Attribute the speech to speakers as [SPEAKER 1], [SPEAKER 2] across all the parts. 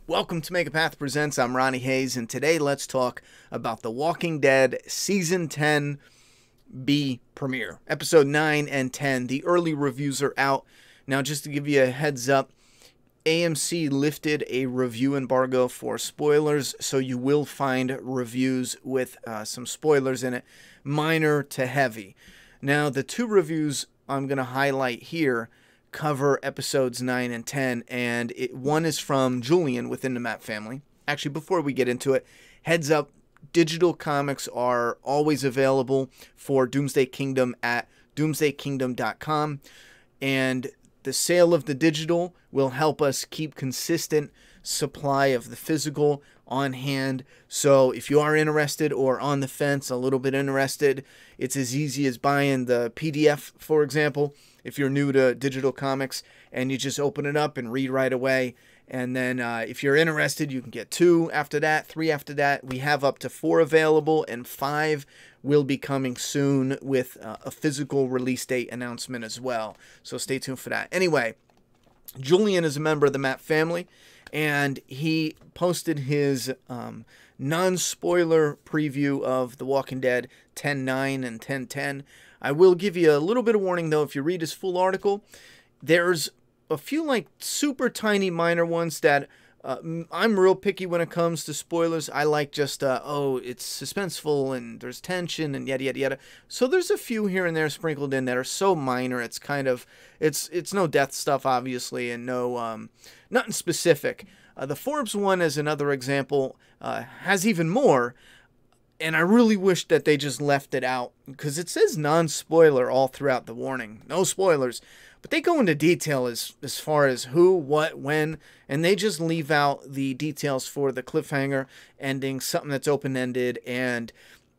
[SPEAKER 1] Welcome to Make a Path Presents. I'm Ronnie Hayes, and today let's talk about The Walking Dead Season 10 B premiere. Episode 9 and 10. The early reviews are out. Now, just to give you a heads up, AMC lifted a review embargo for spoilers, so you will find reviews with some spoilers in it, minor to heavy. Now, the two reviews I'm going to highlight here cover episodes 9 and 10, and one is from Julian within the Matt family. Actually, before we get into it, heads up, digital comics are always available for Doomsday Kingdom at doomsdaykingdom.com, and the sale of the digital will help us keep consistent supply of the physical on hand. So if you are interested or on the fence, a little bit interested, it's as easy as buying the PDF, for example, if you're new to digital comics, and you just open it up and read right away. And then if you're interested, you can get 2 after that, 3 after that. We have up to 4 available, and 5 will be coming soon with a physical release date announcement as well. So stay tuned for that. Anyway, Julian is a member of the Matt family, and he posted his non-spoiler preview of The Walking Dead 10:9 and 10:10. I will give you a little bit of warning, though. If you read his full article, there's a few like super tiny minor ones that I'm real picky when it comes to spoilers. I like just, it's suspenseful and there's tension and yada, yada, yada. So there's a few here and there sprinkled in that are so minor. It's kind of, it's no death stuff, obviously, and no, nothing specific. The Forbes one, as another example, has even more. And I really wish that they just left it out, because it says non-spoiler all throughout the warning. No spoilers. But they go into detail as far as who, what, when, and they just leave out the details for the cliffhanger ending, something that's open-ended, and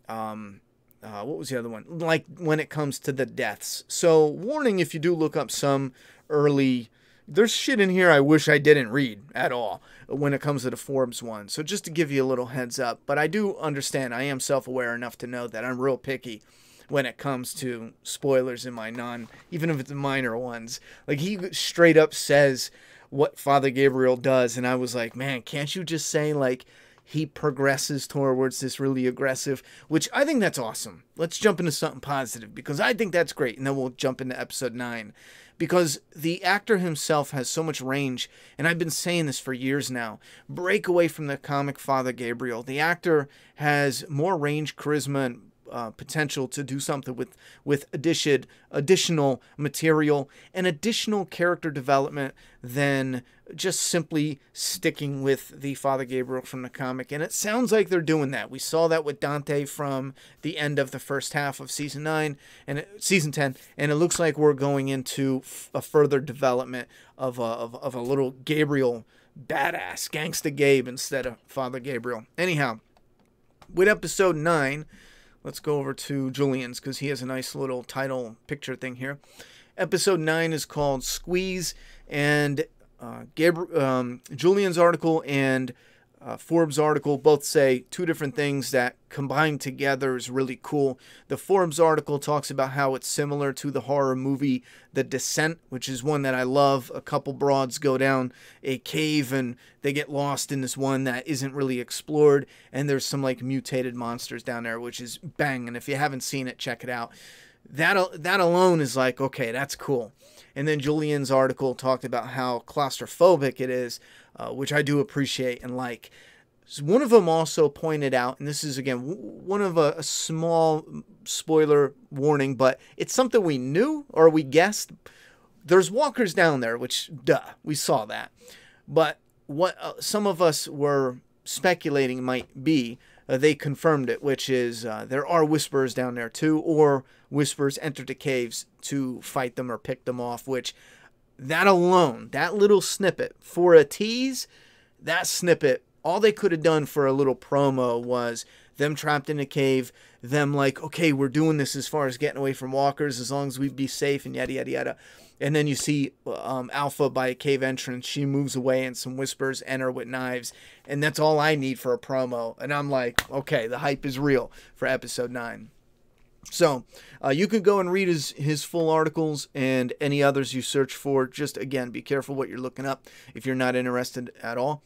[SPEAKER 1] what was the other one? Like when it comes to the deaths. So warning, if you do look up some early, there's shit in here I wish I didn't read at all when it comes to the Forbes one. So just to give you a little heads up. But I do understand, I am self-aware enough to know that I'm real picky when it comes to spoilers in my even if it's minor ones. Like, he straight up says what Father Gabriel does, and I was like, man, can't you just say, like, he progresses towards this really aggressive, which I think that's awesome. Let's jump into something positive, because I think that's great, and then we'll jump into episode 9. Because the actor himself has so much range, and I've been saying this for years now. Break away from the comic Father Gabriel. The actor has more range, charisma, and potential to do something with additional material and additional character development than just simply sticking with the Father Gabriel from the comic. And it sounds like they're doing that. We saw that with Dante from the end of the first half of season 10, and it looks like we're going into a further development of a little Gabriel badass, Gangsta Gabe instead of Father Gabriel. Anyhow, with episode 9, let's go over to Julian's, because he has a nice little title picture thing here. Episode 9 is called Squeeze, and Julian's article and Forbes article both say two different things that combined together is really cool. The Forbes article talks about how it's similar to the horror movie The Descent, which is one that I love. A couple broads go down a cave and they get lost in this one that isn't really explored, and there's some like mutated monsters down there, which is bang. And if you haven't seen it, check it out. That alone is like, okay, that's cool. And then Julian's article talked about how claustrophobic it is, which I do appreciate and like. So one of them also pointed out, and this is, again, one of a small spoiler warning, but it's something we knew or we guessed. There's walkers down there, which, duh, we saw that. But what some of us were speculating might be, they confirmed it, which is there are whisperers down there too, or whisperers entered the caves to fight them or pick them off, which that alone, that little snippet, for a tease, that snippet, all they could have done for a little promo was them trapped in a cave, them like, okay, we're doing this as far as getting away from walkers as long as we be safe and yada, yada, yada. And then you see Alpha by a cave entrance. She moves away and some whispers enter with knives. And that's all I need for a promo. And I'm like, okay, the hype is real for episode 9. So you can go and read his full articles and any others you search for. Just, again, be careful what you're looking up if you're not interested at all.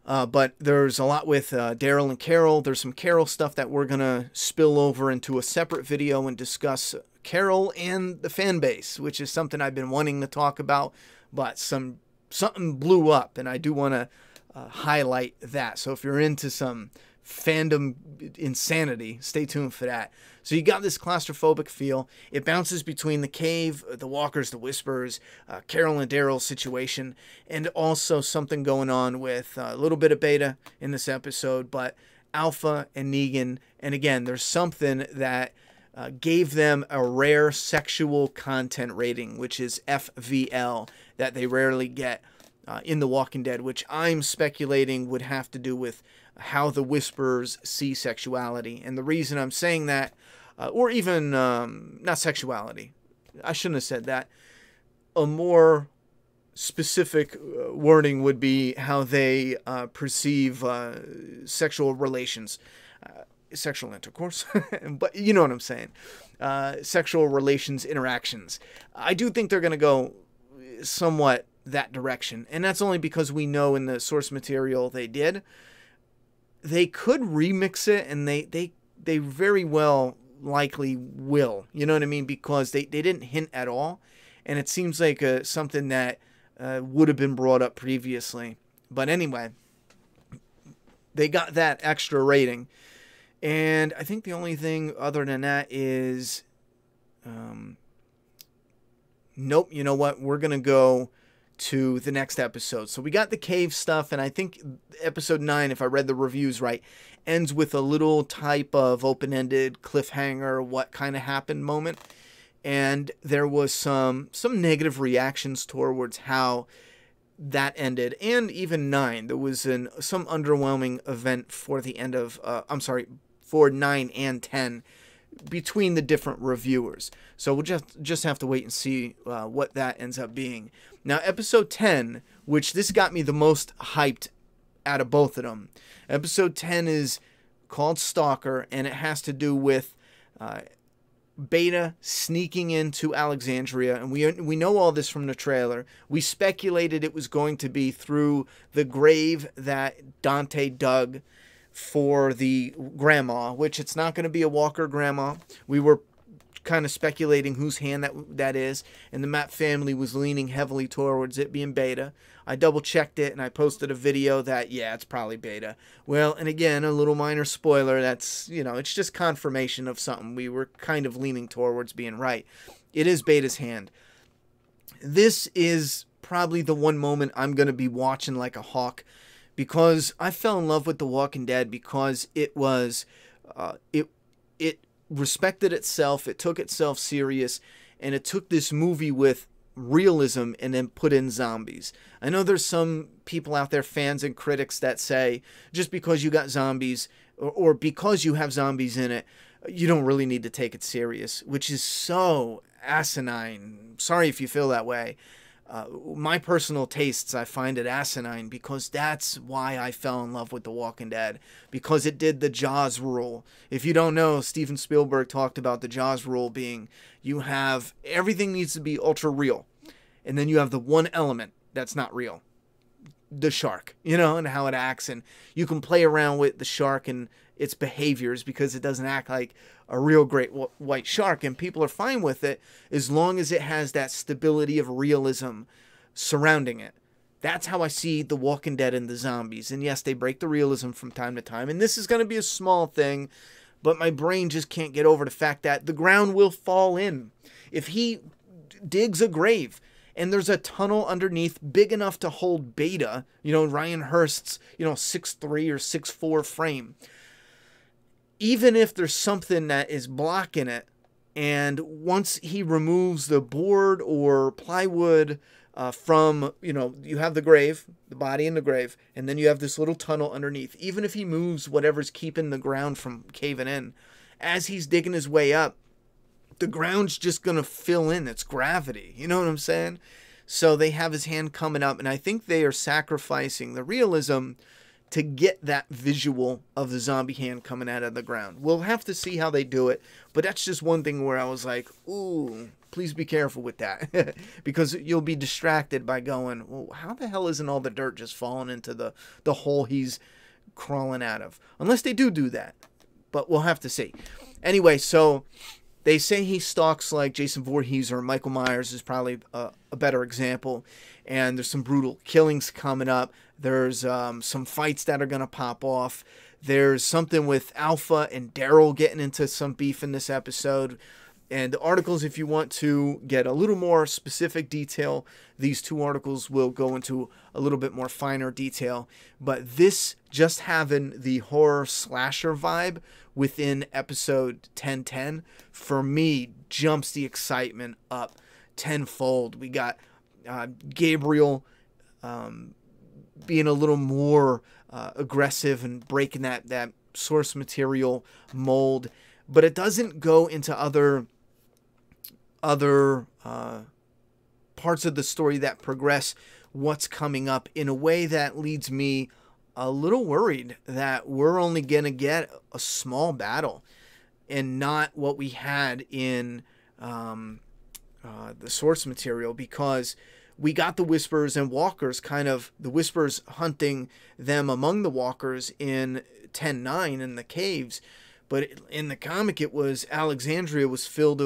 [SPEAKER 1] But there's a lot with Daryl and Carol. There's some Carol stuff that we're going to spill over into a separate video and discuss Carol and the fan base, which is something I've been wanting to talk about, but something blew up, and I do want to highlight that. So if you're into some fandom insanity, stay tuned for that. So you got this claustrophobic feel. It bounces between the cave, the walkers, the whispers, Carol and Daryl's situation, and also something going on with a little bit of Beta in this episode, but Alpha and Negan. And again, there's something that gave them a rare sexual content rating, which is FVL, that they rarely get in The Walking Dead, which I'm speculating would have to do with how the Whisperers see sexuality. And the reason I'm saying that, or even not sexuality, I shouldn't have said that. A more specific wording would be how they perceive sexual relations, sexual intercourse, but you know what I'm saying. Sexual relations interactions. I do think they're going to go somewhat that direction, and that's only because we know in the source material they did. They could remix it, and they very well likely will. You know what I mean? Because they didn't hint at all, and it seems like something that would have been brought up previously. But anyway, they got that extra rating, and I think the only thing other than that is, nope. You know what? We're gonna go to the next episode. So we got the cave stuff, and I think episode 9, if I read the reviews right, ends with a little type of open-ended cliffhanger, what kind of happened moment. And there was some negative reactions towards how that ended, and even 9. There was some underwhelming event for the end of, for 9 and 10 between the different reviewers. So we'll just have to wait and see what that ends up being. Now, episode 10, which this got me the most hyped out of both of them. Episode 10 is called Stalker, and it has to do with Beta sneaking into Alexandria, and we know all this from the trailer. We speculated it was going to be through the grave that Dante dug for the grandma, which it's not going to be a Walker grandma. We were kind of speculating whose hand that is, and the Mapp family was leaning heavily towards it being Beta. I double checked it, and I posted a video that, yeah, it's probably Beta. Well, and again, a little minor spoiler, that's, it's just confirmation of something we were kind of leaning towards being right. It is Beta's hand. This is probably the one moment I'm going to be watching like a hawk, because I fell in love with The Walking Dead because it was, it respected itself, it took itself serious, and it took this movie with realism and then put in zombies. I know there's some people out there, fans and critics, that say just because you got zombies or because you have zombies in it, you don't really need to take it serious, which is so asinine. Sorry if you feel that way. My personal tastes, I find it asinine, because that's why I fell in love with The Walking Dead, because it did the Jaws rule. If you don't know, Steven Spielberg talked about the Jaws rule being, you have, everything needs to be ultra real, and then you have the one element that's not real, the shark, and how it acts, and you can play around with the shark and its behaviors because it doesn't act like a real great white shark, and people are fine with it as long as it has that stability of realism surrounding it. That's how I see The Walking Dead and the zombies. And yes, they break the realism from time to time, and this is going to be a small thing, but my brain just can't get over the fact that the ground will fall in. If he digs a grave and there's a tunnel underneath big enough to hold Beta, Ryan Hurst's, 6'3" or 6'4" frame, even if there's something that is blocking it, and once he removes the board or plywood from, you have the grave, the body in the grave, and then you have this little tunnel underneath. Even if he moves whatever's keeping the ground from caving in, as he's digging his way up, the ground's just going to fill in. It's gravity. You know what I'm saying? So they have his hand coming up, and I think they are sacrificing the realism to get that visual of the zombie hand coming out of the ground. We'll have to see how they do it, but that's just one thing where I was like, ooh, please be careful with that. Because you'll be distracted by going, well, how the hell isn't all the dirt just falling into the hole he's crawling out of? Unless they do that, but we'll have to see. Anyway, so they say he stalks like Jason Voorhees, or Michael Myers is probably a better example. And there's some brutal killings coming up. There's some fights that are going to pop off. There's something with Alpha and Daryl getting into some beef in this episode. And the articles, if you want to get a little more specific detail, these 2 articles will go into a little bit more finer detail. But this just having the horror slasher vibe within episode 1010, for me, jumps the excitement up tenfold. We got Gabriel being a little more aggressive and breaking that source material mold, but it doesn't go into other parts of the story that progress what's coming up in a way that leads me a little worried that we're only gonna get a small battle and not what we had in the source material, because we got the Whispers and Walkers, kind of the Whispers hunting them among the Walkers in 10-9 in the caves. But in the comic, it was Alexandria was filled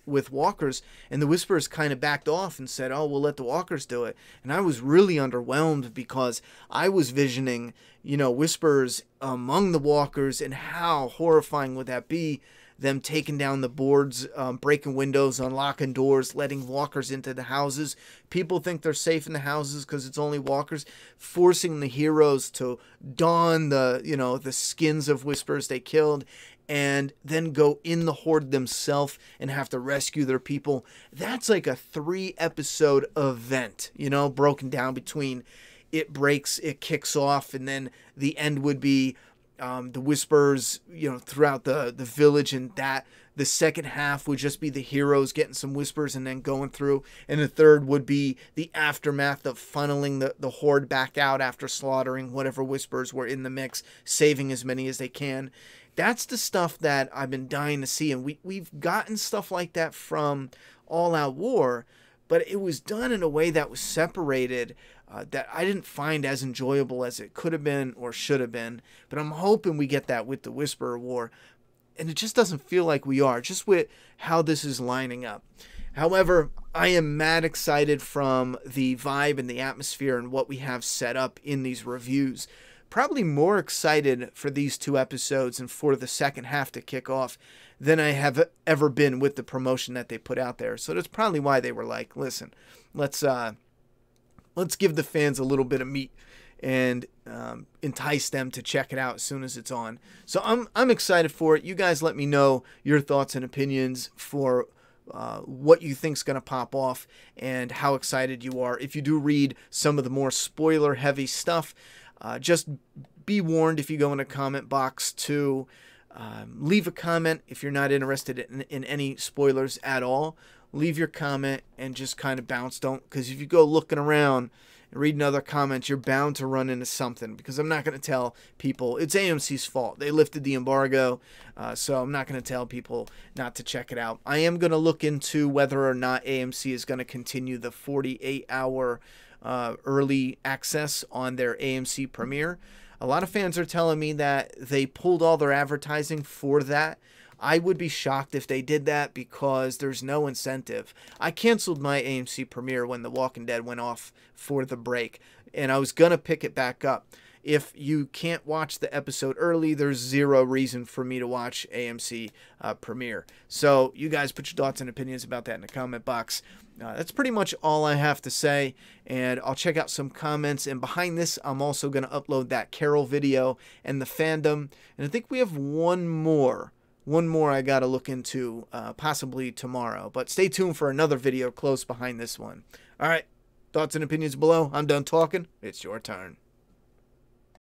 [SPEAKER 1] with Walkers, and the Whispers kind of backed off and said, oh, we'll let the Walkers do it. And I was really underwhelmed, because I was visioning, Whispers among the Walkers, and how horrifying would that be, them taking down the boards, breaking windows, unlocking doors, letting Walkers into the houses. People think they're safe in the houses because it's only Walkers, forcing the heroes to don the skins of Whispers they killed, and then go in the horde themselves and have to rescue their people. That's like a 3-episode event, broken down between it breaks, it kicks off, and then the end would be the Whispers, throughout the village, and that the second half would just be the heroes getting some Whispers and then going through, and the third would be the aftermath of funneling the horde back out after slaughtering whatever Whispers were in the mix, saving as many as they can. That's the stuff that I've been dying to see, and we've gotten stuff like that from All Out War, but it was done in a way that was separated, that I didn't find as enjoyable as it could have been or should have been. But I'm hoping we get that with the Whisperer War, and it just doesn't feel like we are, just with how this is lining up. However, I am mad excited from the vibe and the atmosphere and what we have set up in these reviews. Probably more excited for these 2 episodes and for the second half to kick off than I have ever been with the promotion that they put out there. So that's probably why they were like, listen, let's give the fans a little bit of meat and entice them to check it out as soon as it's on. So I'm excited for it. You guys let me know your thoughts and opinions for what you think's going to pop off and how excited you are. If you do read some of the more spoiler-heavy stuff, just be warned if you go in a comment box to leave a comment if you're not interested in any spoilers at all. Leave your comment and just kind of bounce. Because if you go looking around and reading other comments, you're bound to run into something, because I'm not going to tell people it's AMC's fault. They lifted the embargo, so I'm not going to tell people not to check it out. I am going to look into whether or not AMC is going to continue the 48-hour early access on their AMC Premiere. A lot of fans are telling me that they pulled all their advertising for that. I would be shocked if they did that, because there's no incentive. I canceled my AMC Premiere when The Walking Dead went off for the break, and I was going to pick it back up. If you can't watch the episode early, there's zero reason for me to watch AMC Premiere. So you guys put your thoughts and opinions about that in the comment box. That's pretty much all I have to say, and I'll check out some comments. And behind this, I'm also going to upload that Carol video and the fandom. And I think we have one more I got to look into, possibly tomorrow. But stay tuned for another video close behind this one. All right, thoughts and opinions below. I'm done talking. It's your turn.